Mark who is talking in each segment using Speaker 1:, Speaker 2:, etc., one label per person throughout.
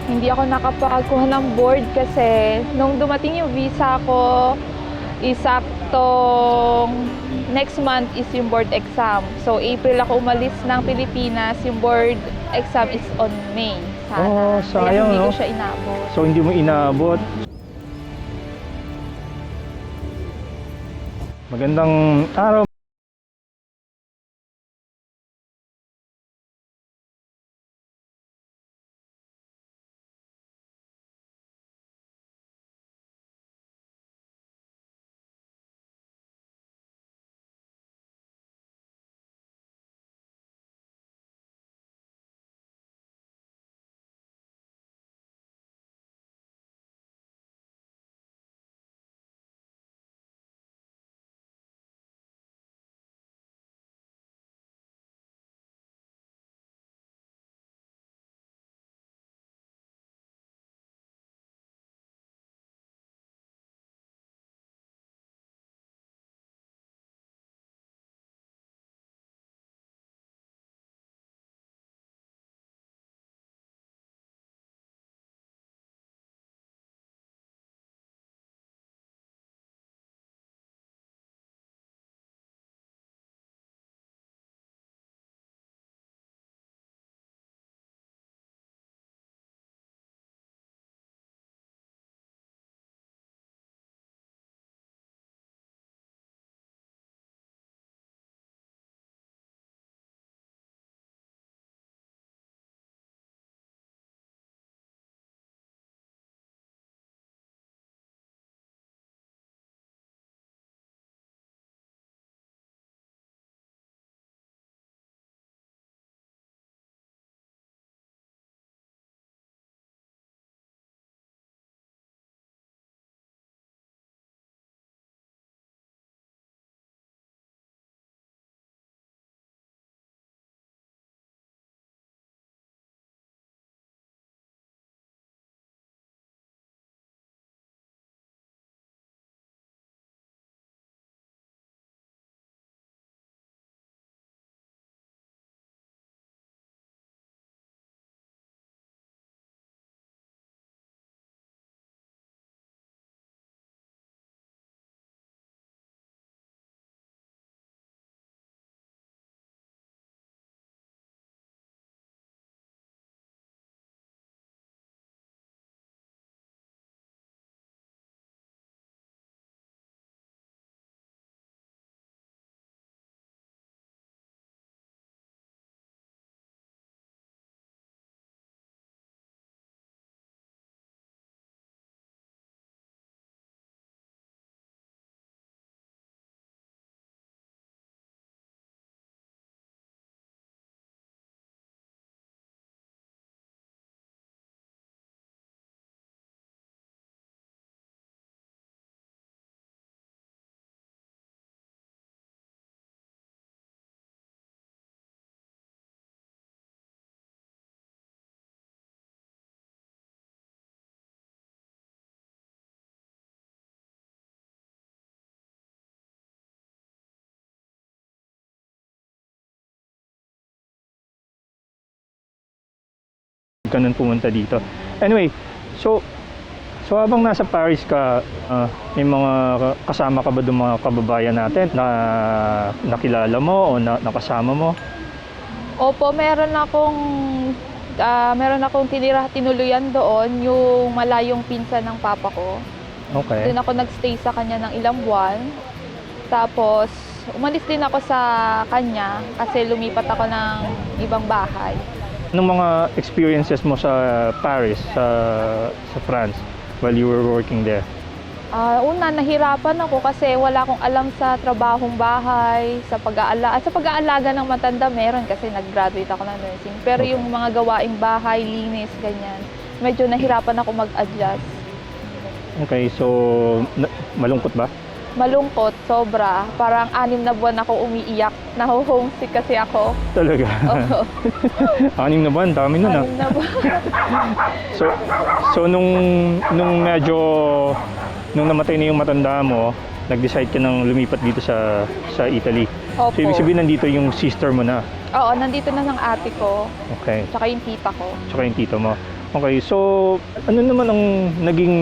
Speaker 1: Hindi ako nakapagkuha ng board kasi nung dumating yung visa ko, isaktong next month is yung board exam. So, April ako umalis ng Pilipinas. Yung board exam is on May. Sana.
Speaker 2: Oh,
Speaker 1: Kaya
Speaker 2: sayang,
Speaker 1: hindi ko
Speaker 2: no?
Speaker 1: siya inabot.
Speaker 2: So, hindi mo inaabot. Magandang araw. Ganun pumunta dito. Anyway, so habang nasa Paris ka, may mga kasama ka ba doon, mga kababayan natin na nakilala mo o nakasama mo?
Speaker 1: Opo, meron akong tinuluyan doon, yung malayong pinsan ng papa ko.
Speaker 2: Okay.
Speaker 1: Doon ako nagstay sa kanya ng ilang buwan. Tapos, umalis din ako sa kanya kasi lumipat ako ng ibang bahay.
Speaker 2: Anong mga experiences mo sa Paris, sa France, while you were working there?
Speaker 1: Una, nahirapan ako kasi wala akong alam sa trabahong bahay, sa pag-aalaga ng matanda meron kasi nag-graduate ako ng nursing. Pero
Speaker 2: Okay.
Speaker 1: yung mga gawaing bahay, linis, ganyan, medyo nahirapan ako mag-adjust.
Speaker 2: Okay, so malungkot ba?
Speaker 1: Malungkot, sobra. Parang 6 na buwan ako umiiyak. Naho-homesick kasi ako.
Speaker 2: Talaga?
Speaker 1: Oo.
Speaker 2: 6 na buwan, dami nun
Speaker 1: 6 na buwan.
Speaker 2: So nung medyo nung namatay na yung matanda mo, nag-decide ka nang lumipat dito sa Italy.
Speaker 1: Opo.
Speaker 2: So ibig sabihin nandito yung sister mo na.
Speaker 1: Oo, nandito na ng ate ko,
Speaker 2: Okay.
Speaker 1: tsaka yung tita ko.
Speaker 2: Tsaka yung tito mo. Okay, so ano naman ang naging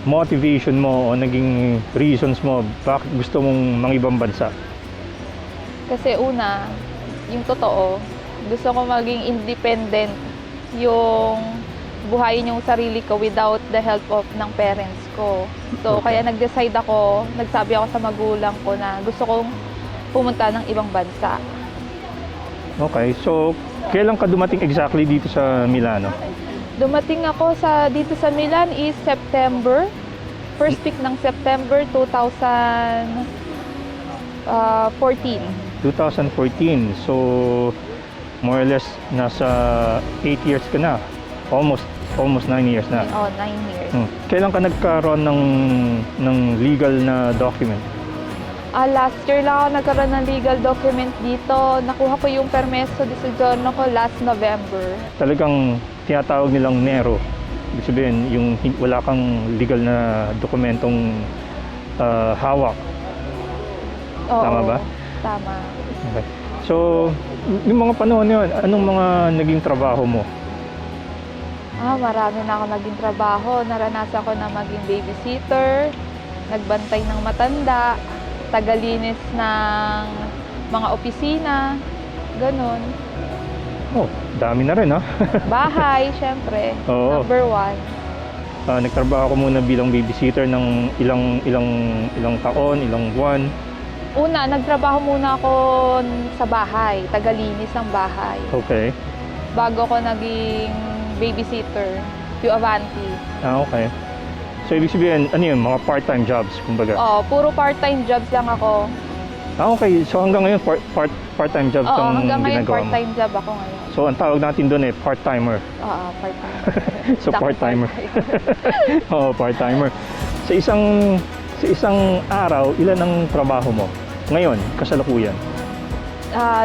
Speaker 2: motivation mo o naging reasons mo bakit gusto mong mangibang bansa?
Speaker 1: Kasi una, yung totoo, gusto ko maging independent, yung buhayin yung sarili ko without the help of ng parents ko. So,
Speaker 2: Okay.
Speaker 1: kaya nagsabi ako sa magulang ko na gusto kong pumunta ng ibang bansa.
Speaker 2: Okay, so kailan ka dumating exactly dito sa Milano?
Speaker 1: Dumating ako dito sa Milan is September. First week ng September 2014.
Speaker 2: 2014. So more or less nasa 8 years ka na. Almost 9 years na.
Speaker 1: Oh, 9 years.
Speaker 2: Kailan ka nagkaroon ng legal na document?
Speaker 1: Last year lang ako nagkaroon ng legal document dito. Nakuha ko yung permeso di soggiorno ko last November.
Speaker 2: Talagang tinatawag nilang Nero. Ibig sabihin, yung wala kang legal na dokumentong hawak.
Speaker 1: Oo,
Speaker 2: Tama ba?
Speaker 1: Tama.
Speaker 2: Okay. So, yung mga panahon yun, anong mga naging trabaho mo?
Speaker 1: Marami na ako naging trabaho. Naranasan ko na maging babysitter, nagbantay ng matanda, tagalinis ng mga opisina, ganun.
Speaker 2: Oh, dami na rin, ha?
Speaker 1: Bahay, syempre,
Speaker 2: Oo.
Speaker 1: number 1.
Speaker 2: Nagtrabaho ko muna bilang babysitter ng ilang taon, ilang buwan.
Speaker 1: Una, nagtrabaho muna ako sa bahay, tagalinis ng bahay.
Speaker 2: Okay.
Speaker 1: Bago ko naging babysitter, Più Avanti.
Speaker 2: Okay. So, ibig sabihin, ano yun, mga part-time jobs, kumbaga?
Speaker 1: Puro part-time jobs lang ako.
Speaker 2: Okay. So, hanggang ngayon, part-time jobs
Speaker 1: Oo,
Speaker 2: ang
Speaker 1: hanggang ngayon
Speaker 2: ginagawa mo?
Speaker 1: part-time job ako ngayon.
Speaker 2: So, ang tawag natin doon part-timer.
Speaker 1: Oo, part-time.
Speaker 2: So,
Speaker 1: Sakto,
Speaker 2: part-timer.
Speaker 1: part-time.
Speaker 2: Oo, part-timer. Sa isang araw, ilan ang trabaho mo? Ngayon, kasalukuyan.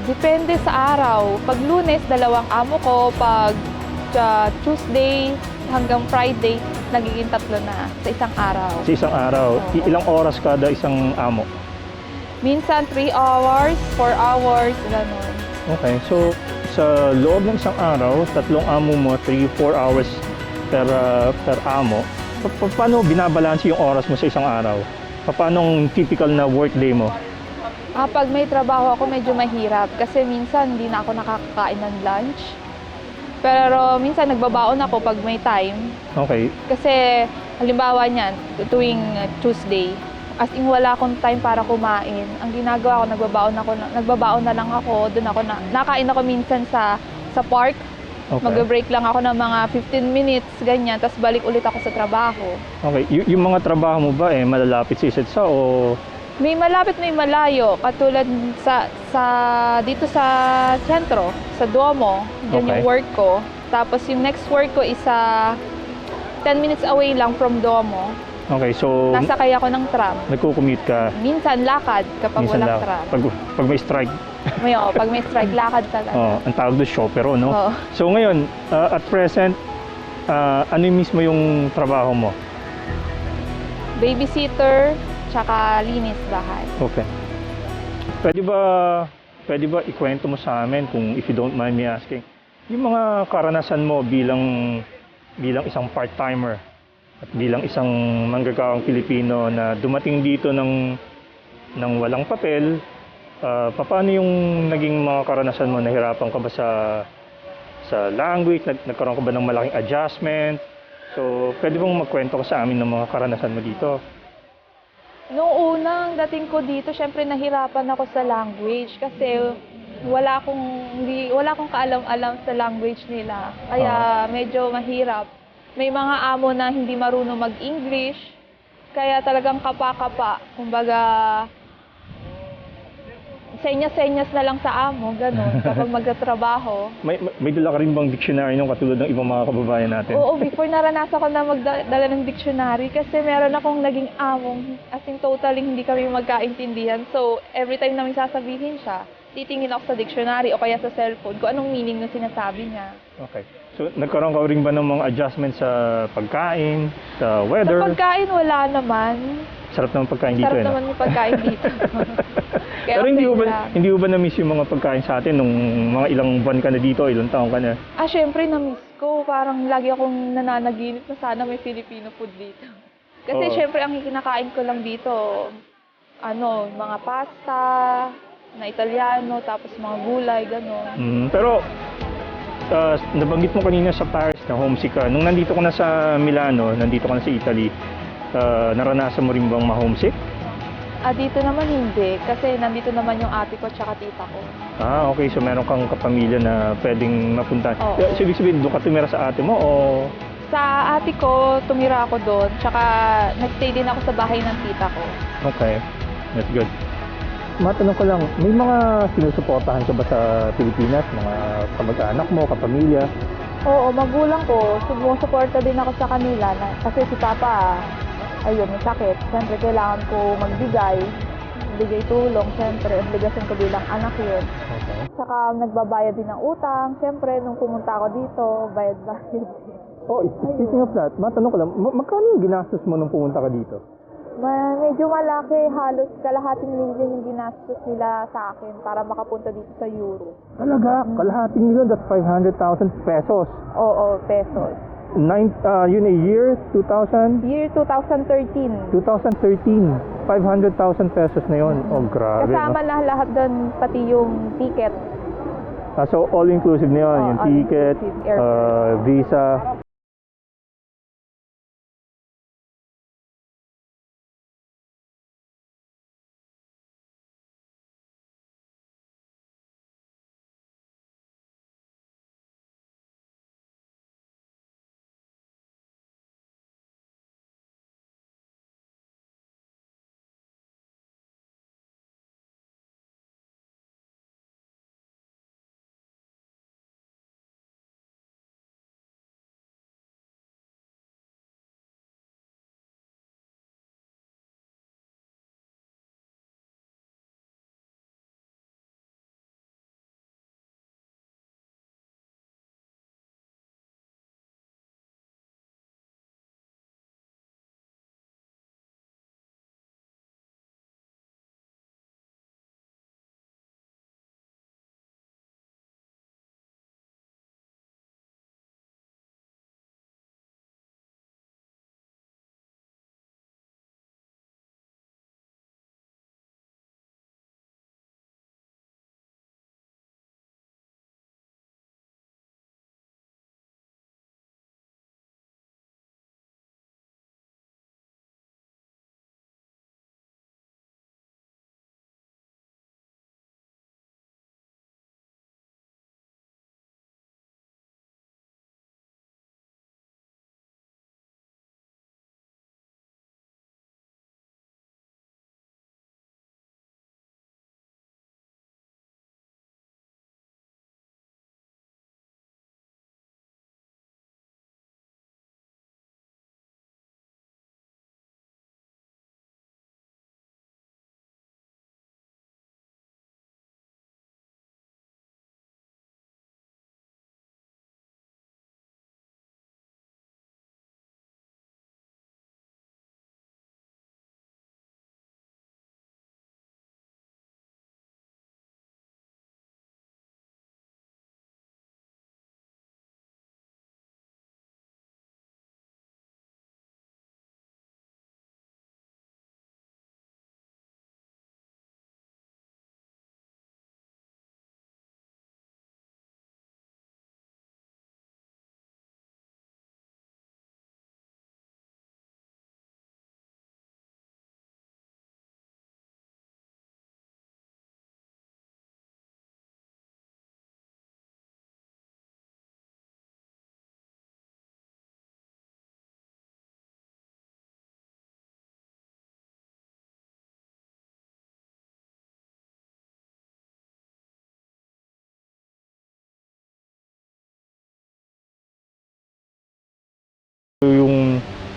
Speaker 1: Depende sa araw. Pag Lunes, 2 amo ko. Pag Tuesday hanggang Friday, nagiging 3 na sa isang araw.
Speaker 2: Sa isang araw,
Speaker 1: Oo.
Speaker 2: ilang oras kada isang amo?
Speaker 1: Minsan 3 hours, 4 hours, ganun.
Speaker 2: Okay, so sa loob ng isang araw, 3 amo mo, 3-4 hours per amo. Paano binabalanse yung oras mo sa isang araw? Paano ang typical na work day mo?
Speaker 1: Pag may trabaho ako, medyo mahirap. Kasi minsan, hindi na ako nakakakain ng lunch. Pero minsan, nagbabaon ako pag may time.
Speaker 2: Okay,
Speaker 1: Kasi, halimbawa niyan, tuwing Tuesday, as in wala akong time para kumain. Ang ginagawa ko, nagbabaon na lang ako. Doon ako nakain ako minsan sa park.
Speaker 2: okay.
Speaker 1: Mag-break lang ako ng mga 15 minutes, ganyan. Tapos balik ulit ako sa trabaho.
Speaker 2: Okay, yung mga trabaho mo ba malalapit sa isa't isa o
Speaker 1: May malapit, may malayo. Katulad dito sa sentro, sa Duomo. Yan
Speaker 2: Okay.
Speaker 1: yung work ko. Tapos yung next work ko is 10 minutes away lang from Duomo.
Speaker 2: okay, so
Speaker 1: Nasakay ako ng tram.
Speaker 2: nagko-commute ka
Speaker 1: Minsan lakad kapag
Speaker 2: minsan
Speaker 1: walang
Speaker 2: lang.
Speaker 1: tram.
Speaker 2: Pag may strike,
Speaker 1: Pag may strike, lakad talaga.
Speaker 2: ang tawag doon chopero, no?
Speaker 1: Oo.
Speaker 2: So ngayon, at present, ano mismo yung trabaho mo?
Speaker 1: Babysitter, tsaka linis bahay.
Speaker 2: Okay. Pwede ba ikwento mo sa amin kung if you don't mind me asking, yung mga karanasan mo bilang isang part-timer at bilang isang manggagawang Pilipino na dumating dito ng walang papel, paano yung naging mga karanasan mo? Nahirapan ka ba sa language? Nagkaroon ka ba ng malaking adjustment? So, pwede bang magkwento ka sa amin ng mga karanasan mo dito?
Speaker 1: Noong unang dating ko dito, syempre nahirapan ako sa language kasi wala akong kaalam-alam sa language nila. Kaya medyo mahirap. May mga amo na hindi marunong mag-English, kaya talagang kapa-kapa. Kumbaga, senyas-senyas na lang sa amo, ganun, kapag magtatrabaho.
Speaker 2: May dala ka rin bang dictionary nung katulad ng ibang mga kababayan natin?
Speaker 1: Oo, before naranasan ko na magdala ng dictionary kasi meron akong naging among, as in totally hindi kami magkaintindihan. So, every time namin sasabihin siya, titingin ako sa dictionary o kaya sa cellphone kung anong meaning ng sinasabi niya.
Speaker 2: Okay. So, nagkaroon ka rin ba ng mga adjustments sa pagkain, sa weather?
Speaker 1: Sa pagkain, wala naman.
Speaker 2: Sarap naman pagkain dito,
Speaker 1: Sarap
Speaker 2: no?
Speaker 1: naman yung pagkain dito. Kaya
Speaker 2: Pero hindi
Speaker 1: okay lang.
Speaker 2: mo ba na-miss yung mga pagkain sa atin nung mga ilang buwan ka na dito, ilang taon ka na?
Speaker 1: Syempre na-miss ko. ko, parang lagi akong nananaginip na sana may Filipino food dito. Kasi
Speaker 2: Oo.
Speaker 1: syempre ang kinakain ko lang dito, mga pasta, na Italiano, tapos mga gulay, gano'n.
Speaker 2: Pero nabanggit mo kanina sa Paris na homesick ka. Nung nandito ka na sa Milano, nandito ka na sa Italy, naranasan mo rin bang ma-homesick?
Speaker 1: Dito naman hindi, kasi nandito naman yung ate ko tsaka tita ko.
Speaker 2: Okay. So meron kang kapamilya na pwedeng mapunta.
Speaker 1: Oo.
Speaker 2: So ibig sabihin, doon ka tumira sa ate mo o...
Speaker 1: Sa ate ko, tumira ako doon, tsaka nagstay din ako sa bahay ng tita ko.
Speaker 2: Okay, that's good. Matanong ko lang, may mga sinusuportahan ka ba sa Pilipinas? Mga kamag-anak mo, kapamilya?
Speaker 1: Oo, magulang ko, sumusuporta din ako sa kanila, kasi si Papa, ayun, may sakit. Siyempre, kailangan ko magbigay tulong, siyempre, obligasyon ko bilang anak yun.
Speaker 2: Okay.
Speaker 1: Tsaka nagbabayad din ng utang, siyempre, nung pumunta ako dito, bayad-bayad.
Speaker 2: Speaking of that, matanong ko lang, magkano yung ginastos mo nung pumunta ka dito?
Speaker 1: Medyo malaki, halos kalahating milyon yung ginastos nila sa akin para makapunta dito sa Europe.
Speaker 2: Talaga? Kalahating milyon, that's 500,000 pesos.
Speaker 1: Oo, pesos.
Speaker 2: Yun a year, 2000?
Speaker 1: Year 2013.
Speaker 2: 2013, 500,000 pesos na yun. Oh, grabe.
Speaker 1: Kasama na lahat doon, pati yung ticket.
Speaker 2: So, all-inclusive na yun, yung ticket,
Speaker 1: all-inclusive, airfare.
Speaker 2: visa.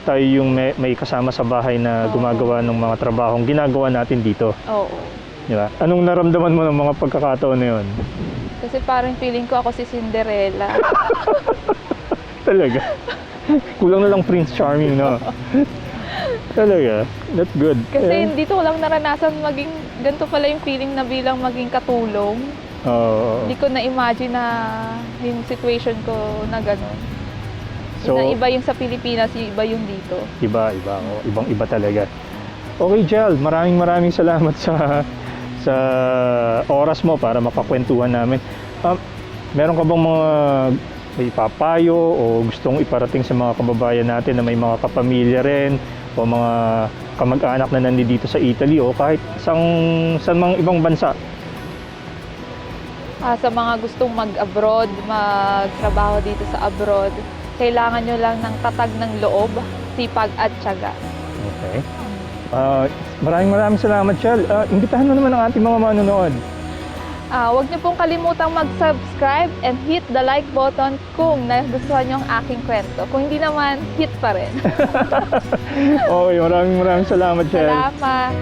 Speaker 2: Tayo yung may kasama sa bahay na gumagawa ng mga trabahong ginagawa natin dito.
Speaker 1: Oo.
Speaker 2: Di ba? Anong naramdaman mo ng mga pagkakataon na yun?
Speaker 1: Kasi parang feeling ko ako si Cinderella.
Speaker 2: Talaga? Kulang na lang Prince Charming, no? Talaga? That's good.
Speaker 1: Kasi dito ko lang naranasan maging ganito pala yung feeling na bilang maging katulong.
Speaker 2: Oo.
Speaker 1: Hindi ko na-imagine na yung situation ko na gano'n.
Speaker 2: So,
Speaker 1: iba yung sa Pilipinas, yung iba yung dito.
Speaker 2: iba. O, ibang-iba talaga. Okay, Jel, maraming salamat sa oras mo para makakwentuhan namin. Meron ka bang mga may papayo o gustong iparating sa mga kababayan natin na may mga kapamilya rin o mga kamag-anak na nandito sa Italy o kahit sa mga ibang bansa?
Speaker 1: Sa mga gustong mag-abroad, magtrabaho dito sa abroad, kailangan nyo lang ng tatag ng loob, sipag at tiyaga.
Speaker 2: Okay. Maraming salamat, Jel. Imbitahan mo naman ang ating mga manonood.
Speaker 1: Huwag niyo pong kalimutang mag-subscribe and hit the like button kung nagustuhan niyo ang aking kwento. Kung hindi naman, hit pa rin.
Speaker 2: Okay, maraming salamat, Jel.
Speaker 1: Salamat!